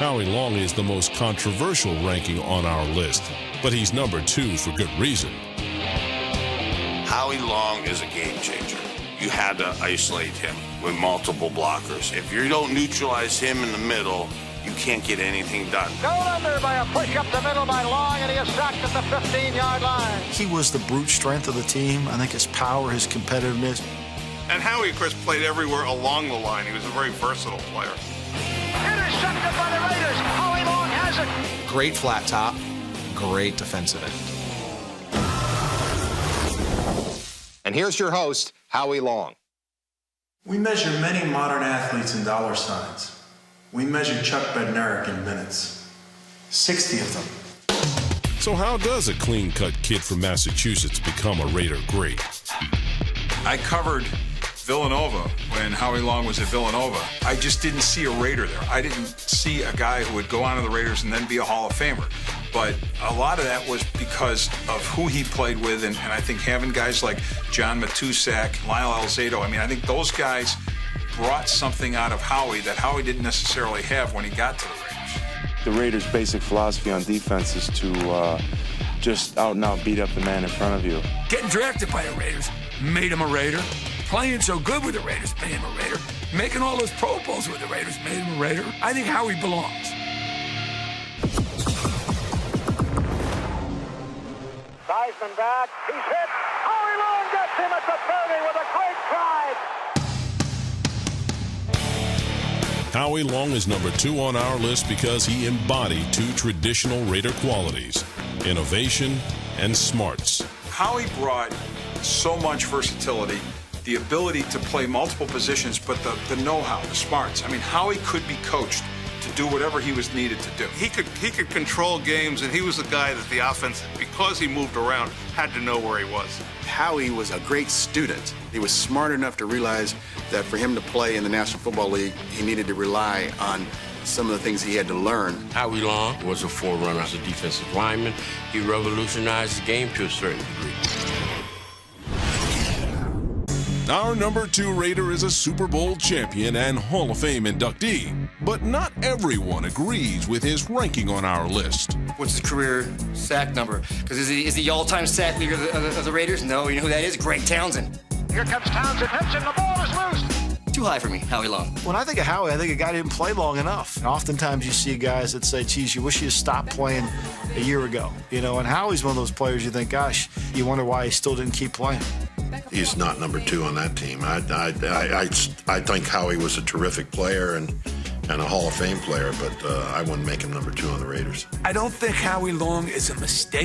Howie Long is the most controversial ranking on our list, but he's number 2 for good reason. Howie Long is a game changer. You had to isolate him with multiple blockers. If you don't neutralize him in the middle, you can't get anything done. Go under by a push up the middle by Long, and he is sacked at the 15-yard line. He was the brute strength of the team. I think his power, his competitiveness. And Howie, of course, played everywhere along the line. He was a very versatile player. Intercepted by the Raiders. Howie Long has it. Great flat top, great defensive end. And here's your host, Howie Long. We measure many modern athletes in dollar signs. We measure Chuck Bednarik in minutes. 60 of them. So how does a clean-cut kid from Massachusetts become a Raider great? I covered Villanova when Howie Long was at Villanova. I just didn't see a Raider there. I didn't see a guy who would go on to the Raiders and then be a Hall of Famer. But a lot of that was because of who he played with, and I think having guys like John Matusak, Lyle Alzado, I think those guys brought something out of Howie that Howie didn't necessarily have when he got to the Raiders. The Raiders' basic philosophy on defense is to just out and out beat up the man in front of you. Getting drafted by the Raiders made him a Raider. Playing so good with the Raiders made him a Raider. Making all those Pro Bowls with the Raiders made him a Raider. I think Howie belongs. Theismann back. He's hit. Howie Long gets him at the 30 with a great drive. Howie Long is number 2 on our list because he embodied 2 traditional Raider qualities: innovation and smarts. Howie brought so much versatility, the ability to play multiple positions, but the know-how, the smarts. Howie could be coached to do whatever he was needed to do. He could control games, and he was the guy that the offense, because he moved around, had to know where he was. Howie was a great student. He was smart enough to realize that for him to play in the National Football League, he needed to rely on some of the things he had to learn. Howie Long was a forerunner as a defensive lineman. He revolutionized the game to a certain degree. Our number 2 Raider is a Super Bowl champion and Hall of Fame inductee, but not everyone agrees with his ranking on our list. What's his career sack number? Because is he the all-time sack leader of the Raiders? No, you know who that is? Greg Townsend. Here comes Townsend, hits him, the ball is loose. Too high for me, Howie Long. When I think of Howie, I think a guy didn't play long enough. And oftentimes you see guys that say, geez, you wish you had stopped playing a year ago. And Howie's one of those players you think, gosh, you wonder why he still didn't keep playing. He's not number 2 on that team. I think Howie was a terrific player and a Hall of Fame player, but I wouldn't make him number 2 on the Raiders. I don't think Howie Long is a mistake.